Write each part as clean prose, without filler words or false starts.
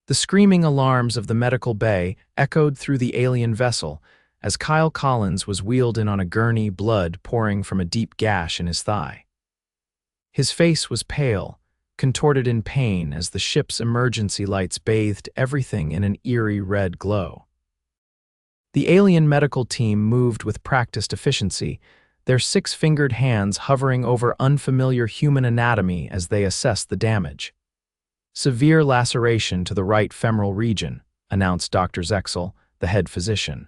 The screaming alarms of the medical bay echoed through the alien vessel as Kyle Collins was wheeled in on a gurney, blood pouring from a deep gash in his thigh. His face was pale, contorted in pain as the ship's emergency lights bathed everything in an eerie red glow. The alien medical team moved with practiced efficiency, their six-fingered hands hovering over unfamiliar human anatomy as they assessed the damage. "Severe laceration to the right femoral region," announced Dr. Zexel, the head physician.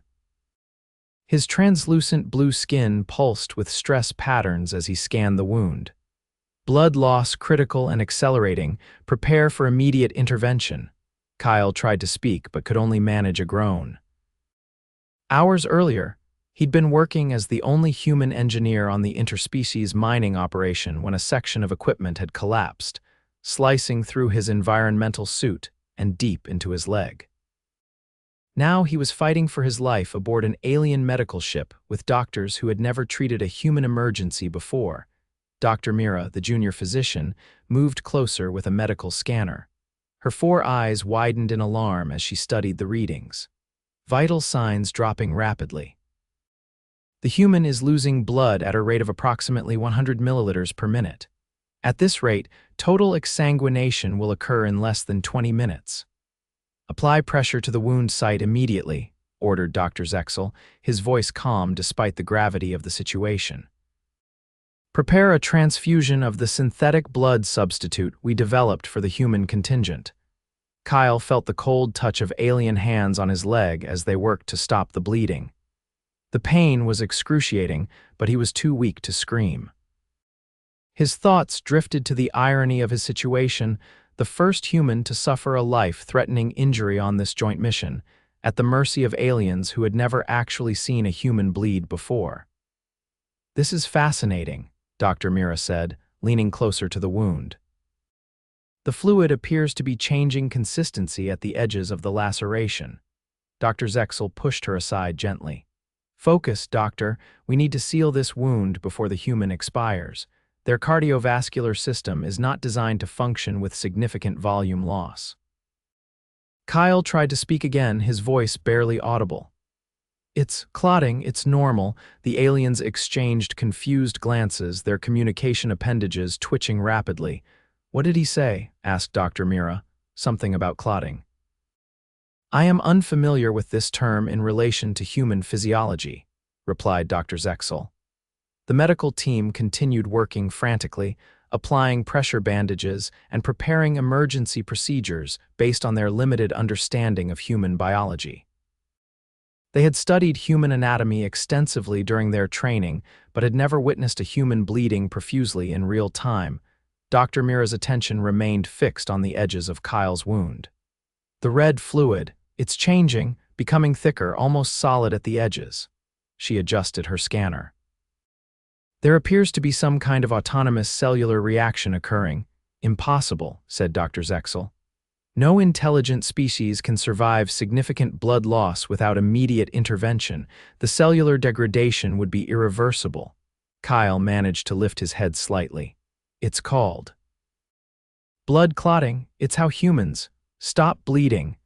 His translucent blue skin pulsed with stress patterns as he scanned the wound. "Blood loss critical and accelerating. Prepare for immediate intervention." Kyle tried to speak but could only manage a groan. Hours earlier, he'd been working as the only human engineer on the interspecies mining operation when a section of equipment had collapsed, slicing through his environmental suit and deep into his leg. Now he was fighting for his life aboard an alien medical ship with doctors who had never treated a human emergency before. Dr. Mira, the junior physician, moved closer with a medical scanner. Her 4 eyes widened in alarm as she studied the readings. Vital signs dropping rapidly. "The human is losing blood at a rate of approximately 100 milliliters per minute. At this rate, total exsanguination will occur in less than 20 minutes. Apply pressure to the wound site immediately," ordered Dr. Zexel, his voice calm despite the gravity of the situation. "Prepare a transfusion of the synthetic blood substitute we developed for the human contingent." Kyle felt the cold touch of alien hands on his leg as they worked to stop the bleeding. The pain was excruciating, but he was too weak to scream. His thoughts drifted to the irony of his situation, the first human to suffer a life-threatening injury on this joint mission, at the mercy of aliens who had never actually seen a human bleed before. "This is fascinating," Dr. Mira said, leaning closer to the wound. "The fluid appears to be changing consistency at the edges of the laceration." Dr. Zexel pushed her aside gently. "Focus, doctor. We need to seal this wound before the human expires. Their cardiovascular system is not designed to function with significant volume loss." Kyle tried to speak again, his voice barely audible. "It's clotting, it's normal." The aliens exchanged confused glances, their communication appendages twitching rapidly. "What did he say?" asked Dr. Mira. "Something about clotting." "I am unfamiliar with this term in relation to human physiology," replied Dr. Zexel. The medical team continued working frantically, applying pressure bandages and preparing emergency procedures based on their limited understanding of human biology. They had studied human anatomy extensively during their training, but had never witnessed a human bleeding profusely in real time. Dr. Mira's attention remained fixed on the edges of Kyle's wound. "The red fluid, it's changing, becoming thicker, almost solid at the edges." She adjusted her scanner. "There appears to be some kind of autonomous cellular reaction occurring." "Impossible," said Dr. Zexel. "No intelligent species can survive significant blood loss without immediate intervention. The cellular degradation would be irreversible." Kyle managed to lift his head slightly. "It's called blood clotting. It's how humans stop bleeding."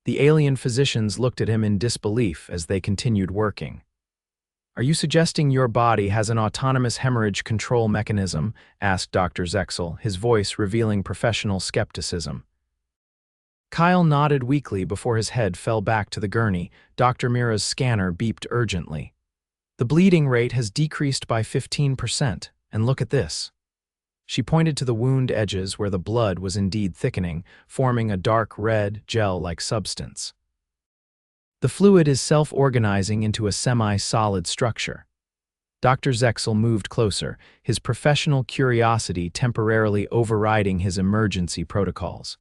The alien physicians looked at him in disbelief as they continued working. "Are you suggesting your body has an autonomous hemorrhage control mechanism?" asked Dr. Zexel, his voice revealing professional skepticism. Kyle nodded weakly before his head fell back to the gurney. Dr. Mira's scanner beeped urgently. "The bleeding rate has decreased by 15%, and look at this." She pointed to the wound edges where the blood was indeed thickening, forming a dark red, gel-like substance. "The fluid is self-organizing into a semi-solid structure." Dr. Zexel moved closer, his professional curiosity temporarily overriding his emergency protocols.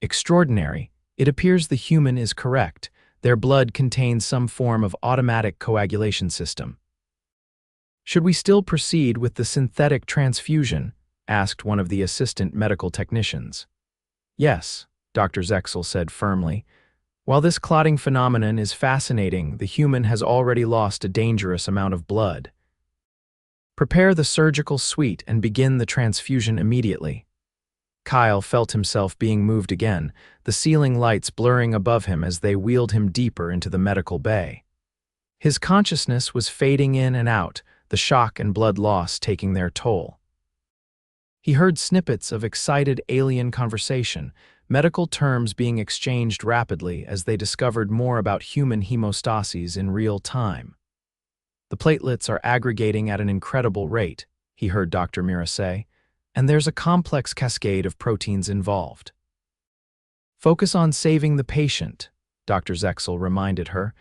"Extraordinary. It appears the human is correct. Their blood contains some form of automatic coagulation system." "Should we still proceed with the synthetic transfusion?" asked one of the assistant medical technicians. "Yes," Dr. Zexel said firmly. "While this clotting phenomenon is fascinating, the human has already lost a dangerous amount of blood. Prepare the surgical suite and begin the transfusion immediately." Kyle felt himself being moved again, the ceiling lights blurring above him as they wheeled him deeper into the medical bay. His consciousness was fading in and out, the shock and blood loss taking their toll. He heard snippets of excited alien conversation, medical terms being exchanged rapidly as they discovered more about human hemostases in real time. The platelets are aggregating at an incredible rate, he heard Dr. Mira say, and there's a complex cascade of proteins involved. Focus on saving the patient, Dr. Zexel reminded her.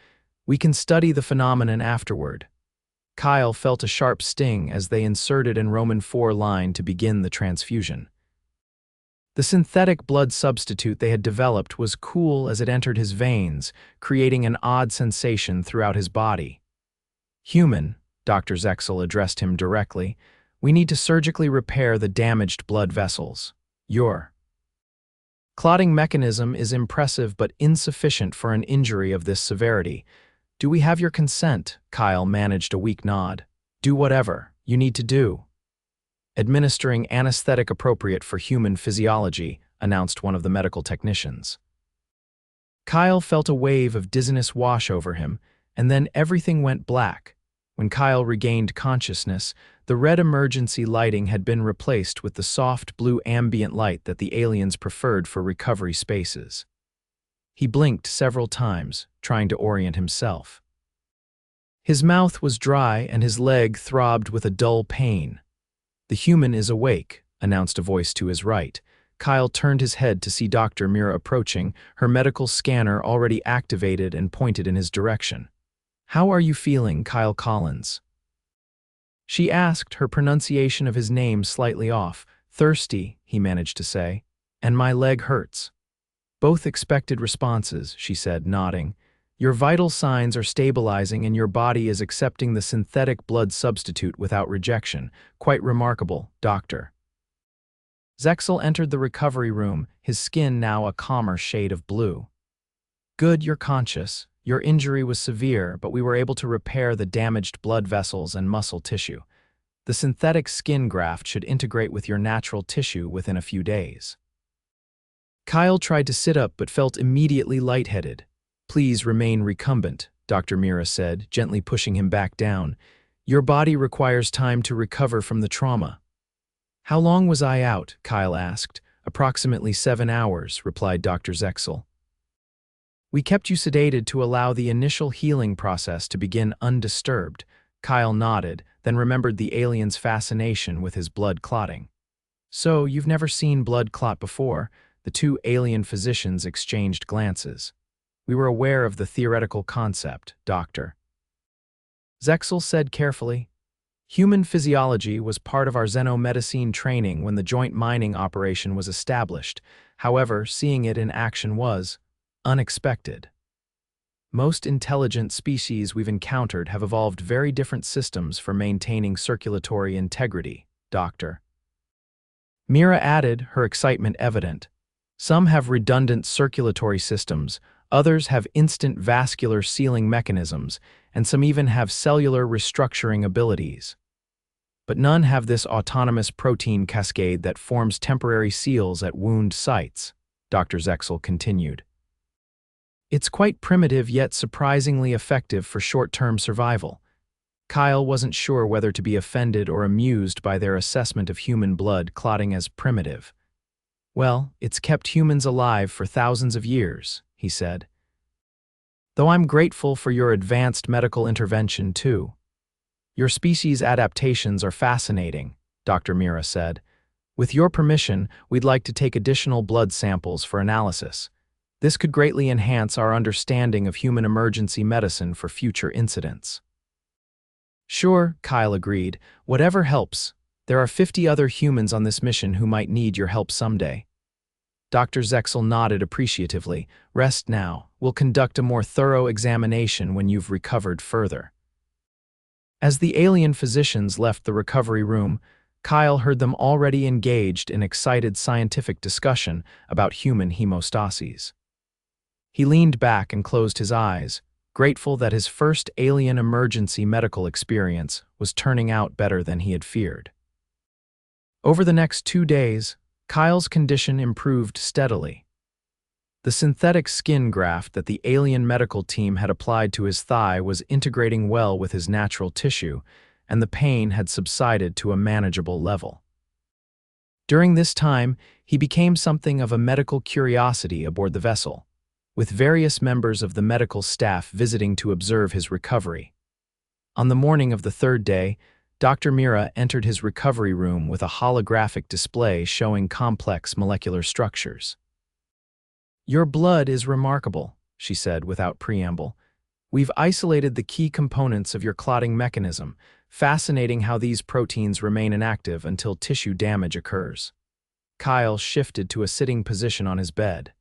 We can study the phenomenon afterward. Kyle felt a sharp sting as they inserted an Roman IV line to begin the transfusion. The synthetic blood substitute they had developed was cool as it entered his veins, creating an odd sensation throughout his body. Human, Dr. Zexel addressed him directly, we need to surgically repair the damaged blood vessels. Your clotting mechanism is impressive but insufficient for an injury of this severity. Do we have your consent? Kyle managed a weak nod. Do whatever you need to do. Administering anesthetic appropriate for human physiology, announced one of the medical technicians. Kyle felt a wave of dizziness wash over him, and then everything went black. When Kyle regained consciousness, the red emergency lighting had been replaced with the soft blue ambient light that the aliens preferred for recovery spaces. He blinked several times, trying to orient himself. His mouth was dry and his leg throbbed with a dull pain. The human is awake, announced a voice to his right. Kyle turned his head to see Dr. Mira approaching, her medical scanner already activated and pointed in his direction. How are you feeling, Kyle Collins? She asked, her pronunciation of his name slightly off. Thirsty, he managed to say, and my leg hurts. Both expected responses, she said, nodding. Your vital signs are stabilizing and your body is accepting the synthetic blood substitute without rejection. Quite remarkable, doctor. Zexel entered the recovery room, his skin now a calmer shade of blue. Good, you're conscious. Your injury was severe, but we were able to repair the damaged blood vessels and muscle tissue. The synthetic skin graft should integrate with your natural tissue within a few days. Kyle tried to sit up but felt immediately lightheaded. Please remain recumbent, Dr. Mira said, gently pushing him back down. Your body requires time to recover from the trauma. How long was I out? Kyle asked. Approximately 7 hours, replied Dr. Zexel. We kept you sedated to allow the initial healing process to begin undisturbed. Kyle nodded, then remembered the alien's fascination with his blood clotting. So, you've never seen blood clot before? The two alien physicians exchanged glances. We were aware of the theoretical concept, Doctor. Zexel said carefully. Human physiology was part of our xenomedicine training when the joint mining operation was established. However, seeing it in action was unexpected. Most intelligent species we've encountered have evolved very different systems for maintaining circulatory integrity, Doctor. Mira added, her excitement evident. Some have redundant circulatory systems, others have instant vascular sealing mechanisms, and some even have cellular restructuring abilities. But none have this autonomous protein cascade that forms temporary seals at wound sites, Dr. Zexel continued. It's quite primitive yet surprisingly effective for short-term survival. Kyle wasn't sure whether to be offended or amused by their assessment of human blood clotting as primitive. Well, it's kept humans alive for thousands of years, he said. Though I'm grateful for your advanced medical intervention, too. Your species' adaptations are fascinating, Dr. Mira said. With your permission, we'd like to take additional blood samples for analysis. This could greatly enhance our understanding of human emergency medicine for future incidents. Sure, Kyle agreed. Whatever helps. There are 50 other humans on this mission who might need your help someday. Dr. Zexel nodded appreciatively. Rest now. We'll conduct a more thorough examination when you've recovered further. As the alien physicians left the recovery room, Kyle heard them already engaged in excited scientific discussion about human hemostases. He leaned back and closed his eyes, grateful that his first alien emergency medical experience was turning out better than he had feared. Over the next 2 days, Kyle's condition improved steadily. The synthetic skin graft that the alien medical team had applied to his thigh was integrating well with his natural tissue, and the pain had subsided to a manageable level. During this time, he became something of a medical curiosity aboard the vessel, with various members of the medical staff visiting to observe his recovery. On the morning of the third day, Dr. Mira entered his recovery room with a holographic display showing complex molecular structures. "Your blood is remarkable," she said without preamble. "We've isolated the key components of your clotting mechanism. Fascinating how these proteins remain inactive until tissue damage occurs." Kyle shifted to a sitting position on his bed.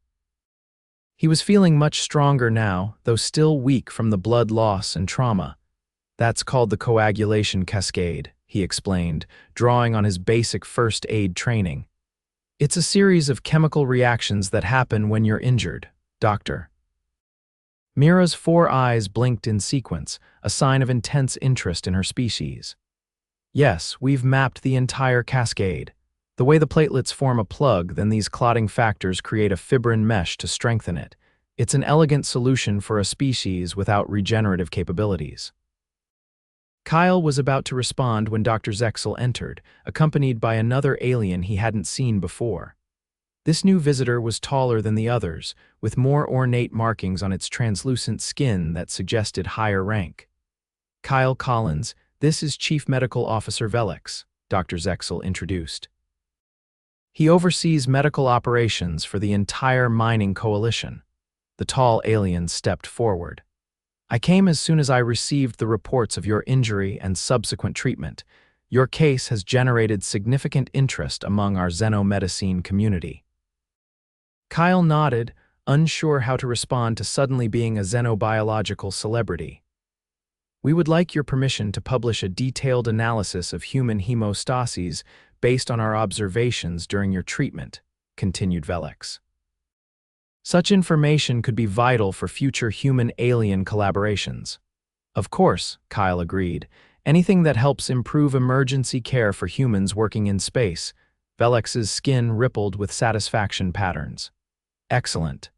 He was feeling much stronger now, though still weak from the blood loss and trauma. "That's called the coagulation cascade," he explained, drawing on his basic first aid training. "It's a series of chemical reactions that happen when you're injured, Doctor." Mira's 4 eyes blinked in sequence, a sign of intense interest in her species. "Yes, we've mapped the entire cascade. The way the platelets form a plug, then these clotting factors create a fibrin mesh to strengthen it. It's an elegant solution for a species without regenerative capabilities." Kyle was about to respond when Dr. Zexel entered, accompanied by another alien he hadn't seen before. This new visitor was taller than the others, with more ornate markings on its translucent skin that suggested higher rank. "Kyle Collins, this is Chief Medical Officer Velix," Dr. Zexel introduced. "He oversees medical operations for the entire mining coalition." The tall alien stepped forward. "I came as soon as I received the reports of your injury and subsequent treatment. Your case has generated significant interest among our xenomedicine community." Kyle nodded, unsure how to respond to suddenly being a xenobiological celebrity. "We would like your permission to publish a detailed analysis of human hemostases based on our observations during your treatment," continued Velix. "Such information could be vital for future human-alien collaborations." "Of course," Kyle agreed. "Anything that helps improve emergency care for humans working in space." Velix's skin rippled with satisfaction patterns. "Excellent.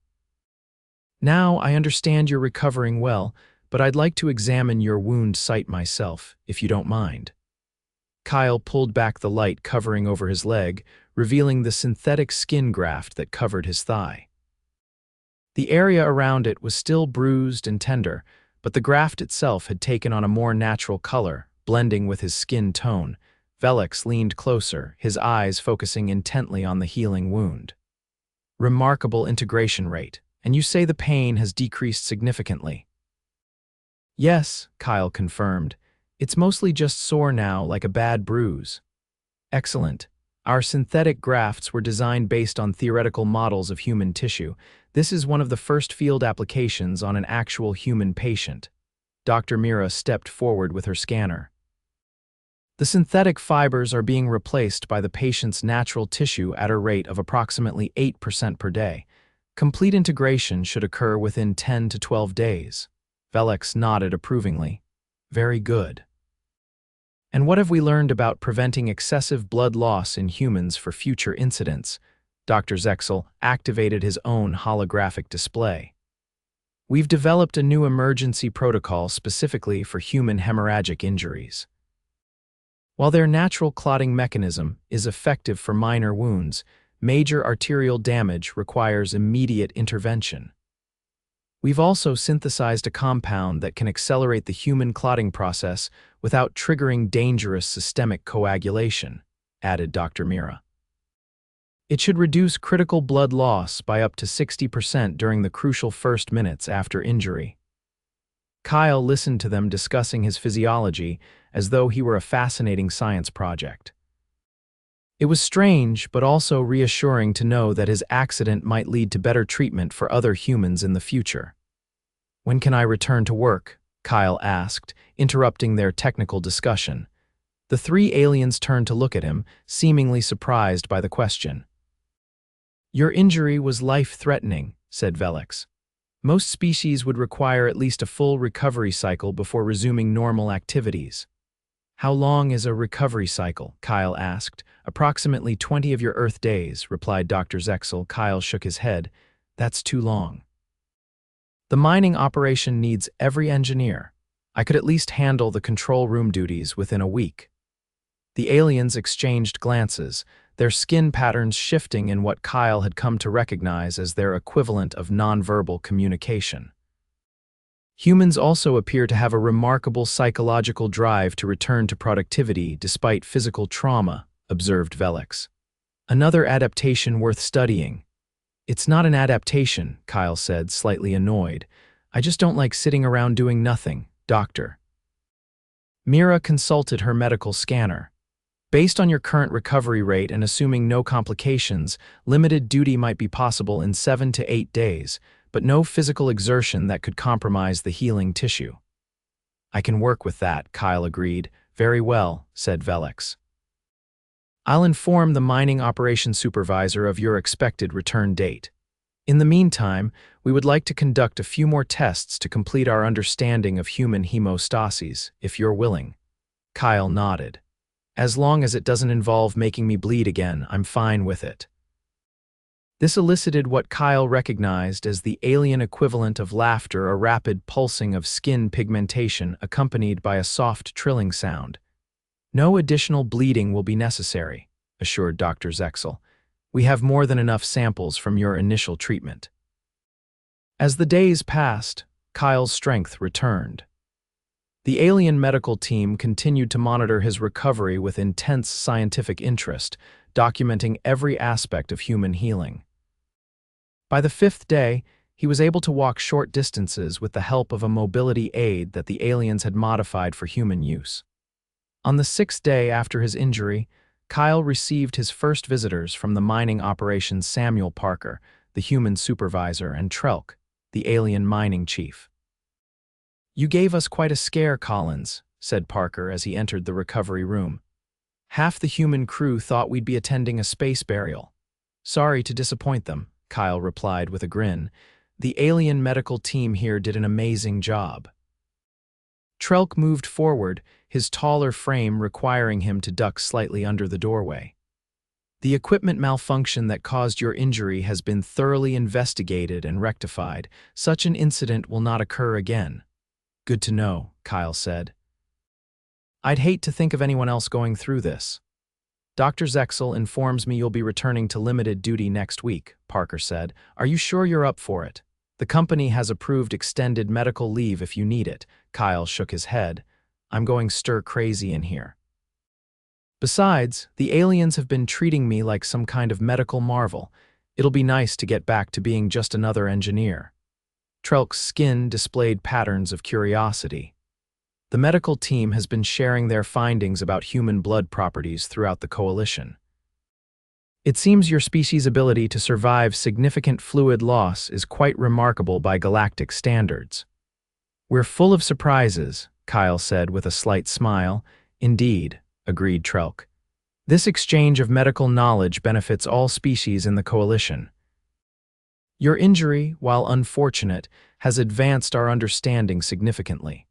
Now I understand you're recovering well, but I'd like to examine your wound site myself, if you don't mind." Kyle pulled back the light covering over his leg, revealing the synthetic skin graft that covered his thigh. The area around it was still bruised and tender, but the graft itself had taken on a more natural color, blending with his skin tone. Velix leaned closer, his eyes focusing intently on the healing wound. "Remarkable integration rate, and you say the pain has decreased significantly." "Yes," Kyle confirmed. "It's mostly just sore now, like a bad bruise." "Excellent. Our synthetic grafts were designed based on theoretical models of human tissue. This is one of the first field applications on an actual human patient." Dr. Mira stepped forward with her scanner. "The synthetic fibers are being replaced by the patient's natural tissue at a rate of approximately 8% per day. Complete integration should occur within 10 to 12 days. Velix nodded approvingly. "Very good." "And what have we learned about preventing excessive blood loss in humans for future incidents?" Dr. Zexel activated his own holographic display. "We've developed a new emergency protocol specifically for human hemorrhagic injuries. While their natural clotting mechanism is effective for minor wounds, major arterial damage requires immediate intervention. We've also synthesized a compound that can accelerate the human clotting process without triggering dangerous systemic coagulation," added Dr. Mira. "It should reduce critical blood loss by up to 60% during the crucial first minutes after injury." Kyle listened to them discussing his physiology as though he were a fascinating science project. It was strange, but also reassuring to know that his accident might lead to better treatment for other humans in the future. "When can I return to work?" Kyle asked, interrupting their technical discussion. The 3 aliens turned to look at him, seemingly surprised by the question. "Your injury was life-threatening," said Velix. "Most species would require at least a full recovery cycle before resuming normal activities." "How long is a recovery cycle?" Kyle asked, Approximately 20 of your Earth days, replied Dr. Zexel. Kyle shook his head. That's too long. The mining operation needs every engineer. I could at least handle the control room duties within a week. The aliens exchanged glances, their skin patterns shifting in what Kyle had come to recognize as their equivalent of nonverbal communication. Humans also appear to have a remarkable psychological drive to return to productivity despite physical trauma, observed Velix. Another adaptation worth studying. It's not an adaptation, Kyle said, slightly annoyed. I just don't like sitting around doing nothing, doctor. Mira consulted her medical scanner. Based on your current recovery rate and assuming no complications, limited duty might be possible in 7 to 8 days, but no physical exertion that could compromise the healing tissue. I can work with that, Kyle agreed. Very well, said Velix. I'll inform the mining operations supervisor of your expected return date. In the meantime, we would like to conduct a few more tests to complete our understanding of human hemostasis, if you're willing. Kyle nodded. As long as it doesn't involve making me bleed again, I'm fine with it. This elicited what Kyle recognized as the alien equivalent of laughter, a rapid pulsing of skin pigmentation accompanied by a soft trilling sound. No additional bleeding will be necessary, assured Dr. Zexel. We have more than enough samples from your initial treatment. As the days passed, Kyle's strength returned. The alien medical team continued to monitor his recovery with intense scientific interest, documenting every aspect of human healing. By the 5th day, he was able to walk short distances with the help of a mobility aid that the aliens had modified for human use. On the 6th day after his injury, Kyle received his first visitors from the mining operations: Samuel Parker, the human supervisor, and Trelk, the alien mining chief. You gave us quite a scare, Collins, said Parker as he entered the recovery room. Half the human crew thought we'd be attending a space burial. Sorry to disappoint them, Kyle replied with a grin. The alien medical team here did an amazing job. Trelk moved forward, his taller frame requiring him to duck slightly under the doorway. The equipment malfunction that caused your injury has been thoroughly investigated and rectified. Such an incident will not occur again. Good to know, Kyle said. I'd hate to think of anyone else going through this. Dr. Zexel informs me you'll be returning to limited duty next week, Parker said. Are you sure you're up for it? The company has approved extended medical leave if you need it. Kyle shook his head. I'm going stir-crazy in here. Besides, the aliens have been treating me like some kind of medical marvel. It'll be nice to get back to being just another engineer. Trelk's skin displayed patterns of curiosity. The medical team has been sharing their findings about human blood properties throughout the coalition. It seems your species' ability to survive significant fluid loss is quite remarkable by galactic standards. We're full of surprises, Kyle said with a slight smile. Indeed, agreed Trelk. This exchange of medical knowledge benefits all species in the coalition. Your injury, while unfortunate, has advanced our understanding significantly.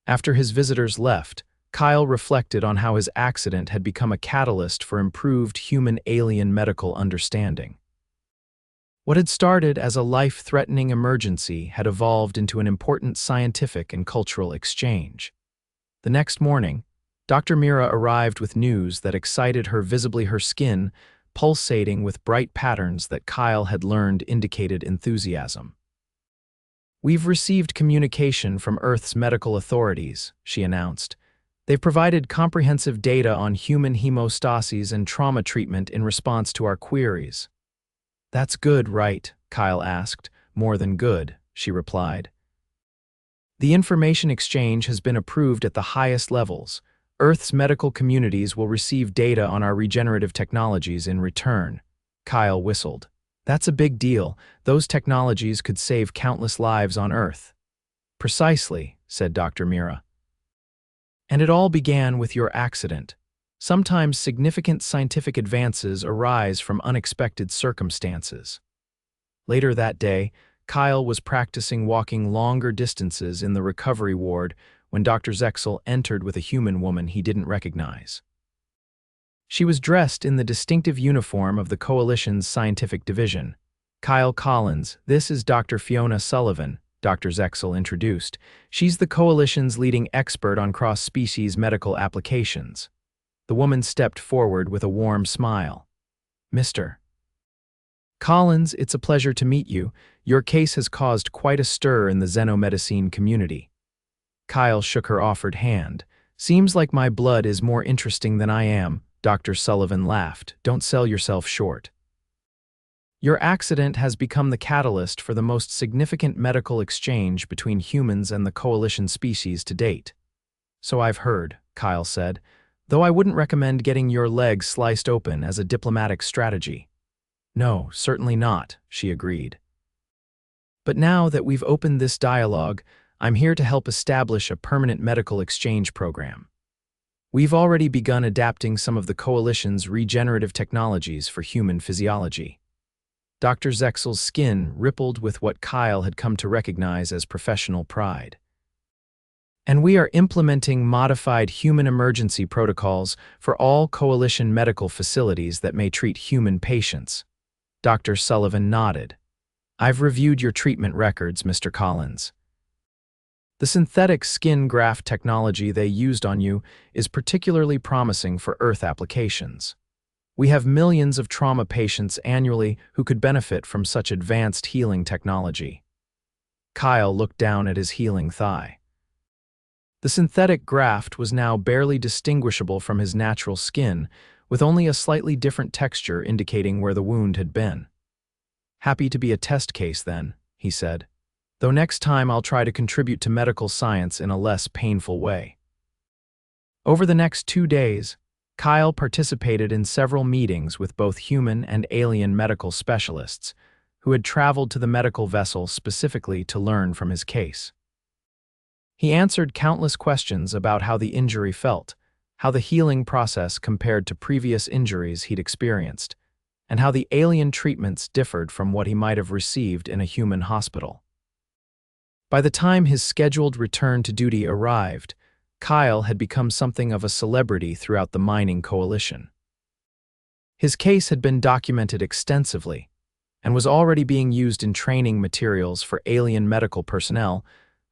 After his visitors left, Kyle reflected on how his accident had become a catalyst for improved human-alien medical understanding. What had started as a life-threatening emergency had evolved into an important scientific and cultural exchange. The next morning, Dr. Mira arrived with news that excited her visibly, her skin pulsating with bright patterns that Kyle had learned indicated enthusiasm. We've received communication from Earth's medical authorities, she announced. They've provided comprehensive data on human hemostasis and trauma treatment in response to our queries. That's good, right? Kyle asked. More than good, she replied. The information exchange has been approved at the highest levels. Earth's medical communities will receive data on our regenerative technologies in return. Kyle whistled. That's a big deal. Those technologies could save countless lives on Earth. Precisely, said Dr. Mira. And it all began with your accident. Sometimes significant scientific advances arise from unexpected circumstances. Later that day, Kyle was practicing walking longer distances in the recovery ward when Dr. Zexel entered with a human woman he didn't recognize. She was dressed in the distinctive uniform of the Coalition's scientific division. Kyle Collins, this is Dr. Fiona Sullivan, Dr. Zexel introduced. She's the Coalition's leading expert on cross-species medical applications. The woman stepped forward with a warm smile. Mr. Collins, it's a pleasure to meet you. Your case has caused quite a stir in the xenomedicine community. Kyle shook her offered hand. Seems like my blood is more interesting than I am, Dr. Sullivan laughed. Don't sell yourself short. Your accident has become the catalyst for the most significant medical exchange between humans and the Coalition species to date. So I've heard, Kyle said, though I wouldn't recommend getting your leg sliced open as a diplomatic strategy. No, certainly not, she agreed. But now that we've opened this dialogue, I'm here to help establish a permanent medical exchange program. We've already begun adapting some of the Coalition's regenerative technologies for human physiology. Dr. Zexel's skin rippled with what Kyle had come to recognize as professional pride. And we are implementing modified human emergency protocols for all Coalition medical facilities that may treat human patients. Dr. Sullivan nodded. I've reviewed your treatment records, Mr. Collins. The synthetic skin graft technology they used on you is particularly promising for Earth applications. We have millions of trauma patients annually who could benefit from such advanced healing technology. Kyle looked down at his healing thigh. The synthetic graft was now barely distinguishable from his natural skin, with only a slightly different texture indicating where the wound had been. Happy to be a test case then, he said. Though next time I'll try to contribute to medical science in a less painful way. Over the next 2 days, Kyle participated in several meetings with both human and alien medical specialists who had traveled to the medical vessel specifically to learn from his case. He answered countless questions about how the injury felt, how the healing process compared to previous injuries he'd experienced, and how the alien treatments differed from what he might have received in a human hospital. By the time his scheduled return to duty arrived, Kyle had become something of a celebrity throughout the mining coalition. His case had been documented extensively and was already being used in training materials for alien medical personnel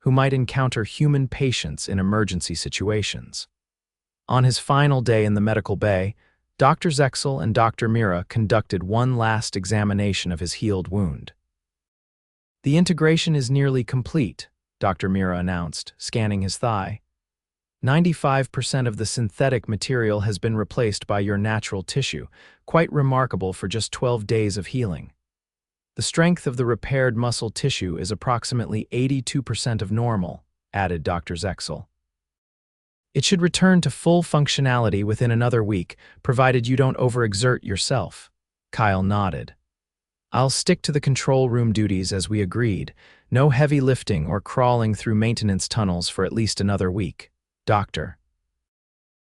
who might encounter human patients in emergency situations. On his final day in the medical bay, Dr. Zexel and Dr. Mira conducted one last examination of his healed wound. The integration is nearly complete, Dr. Mira announced, scanning his thigh. 95% of the synthetic material has been replaced by your natural tissue, quite remarkable for just 12 days of healing. The strength of the repaired muscle tissue is approximately 82% of normal, added Dr. Zexel. It should return to full functionality within another week, provided you don't overexert yourself. Kyle nodded. I'll stick to the control room duties as we agreed. No heavy lifting or crawling through maintenance tunnels for at least another week. Doctor.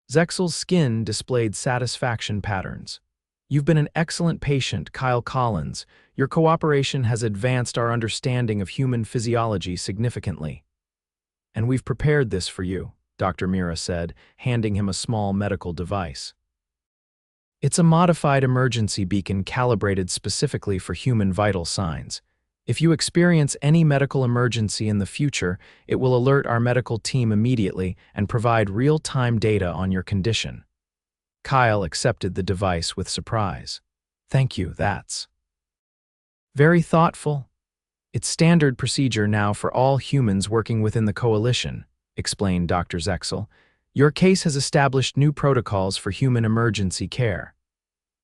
Zexel's skin displayed satisfaction patterns. You've been an excellent patient, Kyle Collins. Your cooperation has advanced our understanding of human physiology significantly. And we've prepared this for you, Dr. Mira said, handing him a small medical device. It's a modified emergency beacon calibrated specifically for human vital signs. If you experience any medical emergency in the future, it will alert our medical team immediately and provide real-time data on your condition. Kyle accepted the device with surprise. Thank you, that's very thoughtful. It's standard procedure now for all humans working within the Coalition, explained Dr. Zexel. Your case has established new protocols for human emergency care.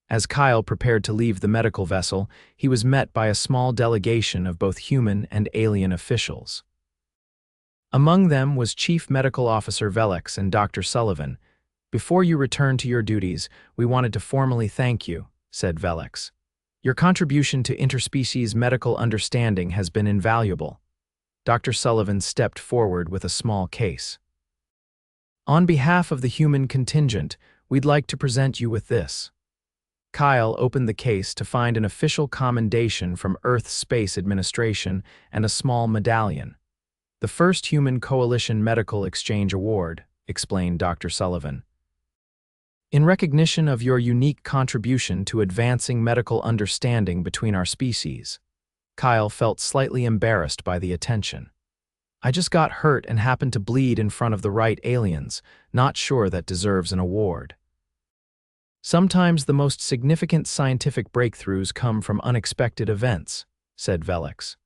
As Kyle prepared to leave the medical vessel, he was met by a small delegation of both human and alien officials. Among them was Chief Medical Officer Velix and Dr. Sullivan. Before you return to your duties, we wanted to formally thank you, said Velix. Your contribution to interspecies medical understanding has been invaluable. Dr. Sullivan stepped forward with a small case. On behalf of the human contingent, we'd like to present you with this. Kyle opened the case to find an official commendation from Earth Space Administration and a small medallion. The first Human Coalition Medical Exchange Award, explained Dr. Sullivan. In recognition of your unique contribution to advancing medical understanding between our species. Kyle felt slightly embarrassed by the attention. I just got hurt and happened to bleed in front of the right aliens, not sure that deserves an award. Sometimes the most significant scientific breakthroughs come from unexpected events, said Velix.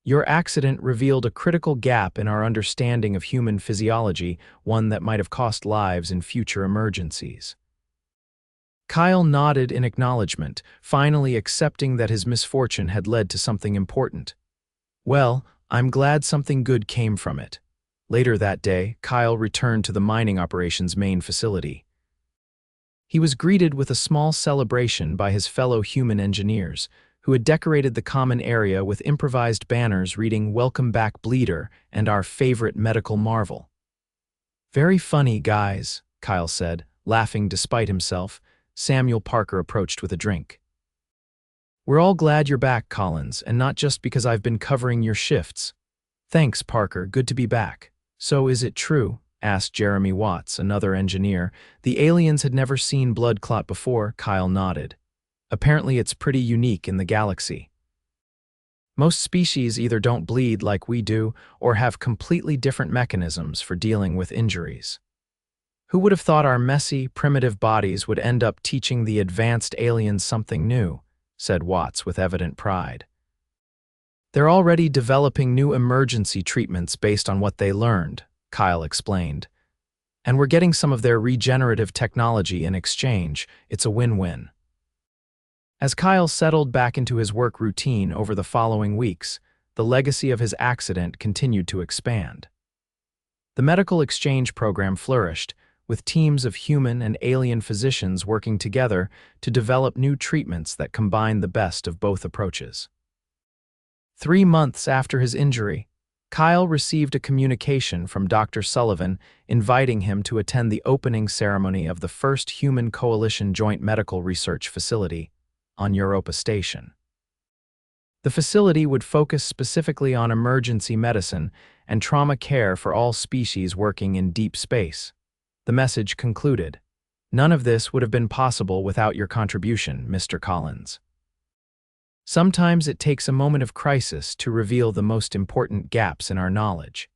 Your accident revealed a critical gap in our understanding of human physiology, one that might have cost lives in future emergencies. Kyle nodded in acknowledgement, finally accepting that his misfortune had led to something important. Well, I'm glad something good came from it. Later that day, Kyle returned to the mining operations main facility. He was greeted with a small celebration by his fellow human engineers, who had decorated the common area with improvised banners reading "Welcome back, Bleeder" and "Our favorite medical marvel." Very funny, guys, Kyle said, laughing despite himself. Samuel Parker approached with a drink. We're all glad you're back, Collins, and not just because I've been covering your shifts. Thanks, Parker, good to be back. So is it true, asked Jeremy Watts, another engineer. The aliens had never seen blood clot before, Kyle nodded. Apparently it's pretty unique in the galaxy. Most species either don't bleed like we do or have completely different mechanisms for dealing with injuries. Who would have thought our messy, primitive bodies would end up teaching the advanced aliens something new, said Watts with evident pride. They're already developing new emergency treatments based on what they learned, Kyle explained. And we're getting some of their regenerative technology in exchange. It's a win-win. As Kyle settled back into his work routine over the following weeks, the legacy of his accident continued to expand. The medical exchange program flourished, with teams of human and alien physicians working together to develop new treatments that combine the best of both approaches. 3 months after his injury, Kyle received a communication from Dr. Sullivan inviting him to attend the opening ceremony of the first Human Coalition Joint Medical Research Facility on Europa Station. The facility would focus specifically on emergency medicine and trauma care for all species working in deep space. The message concluded, "None of this would have been possible without your contribution, Mr. Collins." Sometimes it takes a moment of crisis to reveal the most important gaps in our knowledge.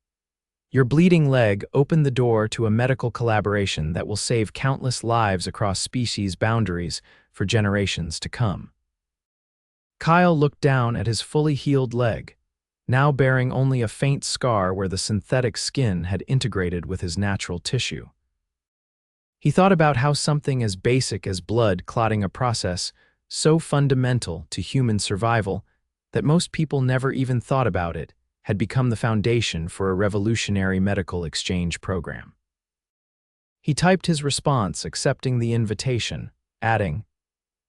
Your bleeding leg opened the door to a medical collaboration that will save countless lives across species boundaries for generations to come. Kyle looked down at his fully healed leg, now bearing only a faint scar where the synthetic skin had integrated with his natural tissue. He thought about how something as basic as blood clotting, a process so fundamental to human survival that most people never even thought about it, had become the foundation for a revolutionary medical exchange program. He typed his response, accepting the invitation, adding,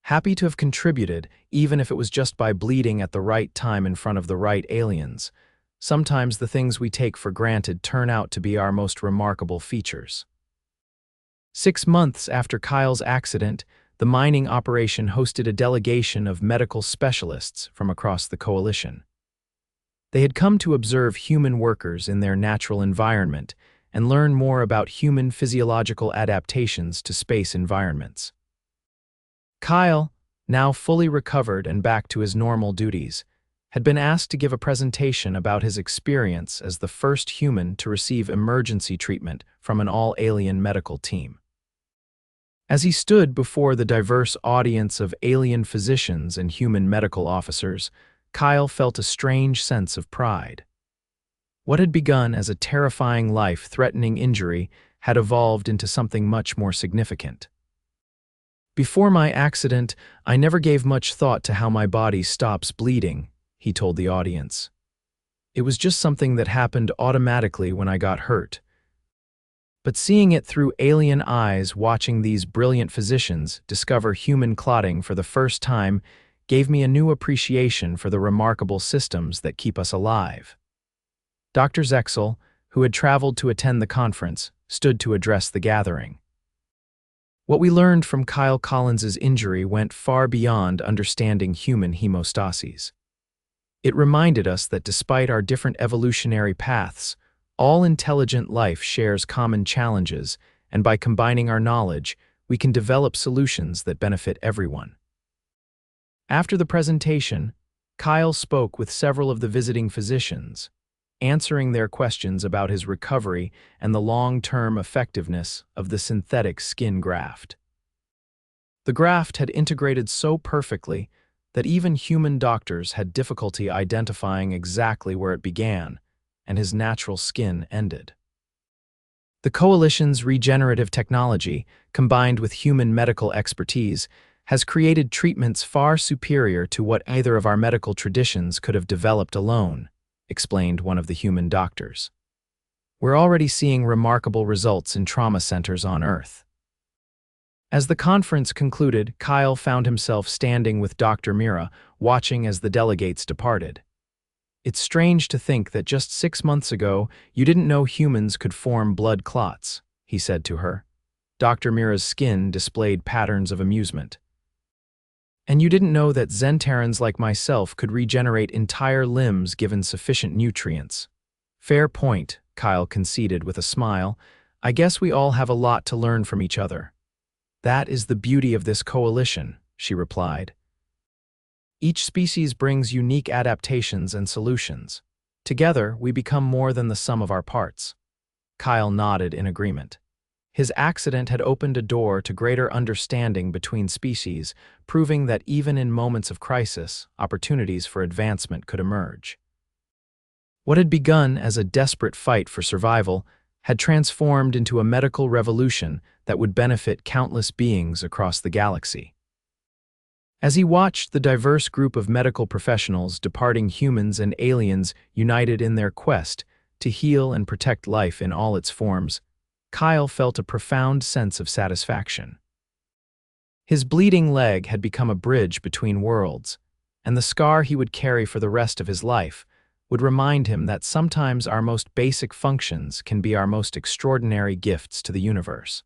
"Happy to have contributed, even if it was just by bleeding at the right time in front of the right aliens. Sometimes the things we take for granted turn out to be our most remarkable features." 6 months after Kyle's accident, the mining operation hosted a delegation of medical specialists from across the coalition. They had come to observe human workers in their natural environment and learn more about human physiological adaptations to space environments. Kyle, now fully recovered and back to his normal duties, had been asked to give a presentation about his experience as the first human to receive emergency treatment from an all-alien medical team. As he stood before the diverse audience of alien physicians and human medical officers, Kyle felt a strange sense of pride. What had begun as a terrifying, life-threatening injury had evolved into something much more significant. "Before my accident, I never gave much thought to how my body stops bleeding," he told the audience. "It was just something that happened automatically when I got hurt. But seeing it through alien eyes, watching these brilliant physicians discover human clotting for the first time, gave me a new appreciation for the remarkable systems that keep us alive." Dr. Zexel, who had traveled to attend the conference, stood to address the gathering. What we learned from Kyle Collins's injury went far beyond understanding human hemostasis. It reminded us that despite our different evolutionary paths, all intelligent life shares common challenges, and by combining our knowledge, we can develop solutions that benefit everyone. After the presentation, Kyle spoke with several of the visiting physicians, answering their questions about his recovery and the long-term effectiveness of the synthetic skin graft. The graft had integrated so perfectly that even human doctors had difficulty identifying exactly where it began and his natural skin ended. The coalition's regenerative technology, combined with human medical expertise, has created treatments far superior to what either of our medical traditions could have developed alone, explained one of the human doctors. We're already seeing remarkable results in trauma centers on Earth. As the conference concluded, Kyle found himself standing with Dr. Mira, watching as the delegates departed. It's strange to think that just 6 months ago, you didn't know humans could form blood clots, he said to her. Dr. Mira's skin displayed patterns of amusement. And you didn't know that Zentarans like myself could regenerate entire limbs given sufficient nutrients. Fair point, Kyle conceded with a smile. I guess we all have a lot to learn from each other. That is the beauty of this coalition, she replied. Each species brings unique adaptations and solutions. Together, we become more than the sum of our parts. Kyle nodded in agreement. His accident had opened a door to greater understanding between species, proving that even in moments of crisis, opportunities for advancement could emerge. What had begun as a desperate fight for survival had transformed into a medical revolution that would benefit countless beings across the galaxy. As he watched the diverse group of medical professionals departing humans and aliens united in their quest to heal and protect life in all its forms, Kyle felt a profound sense of satisfaction. His bleeding leg had become a bridge between worlds, and the scar he would carry for the rest of his life would remind him that sometimes our most basic functions can be our most extraordinary gifts to the universe.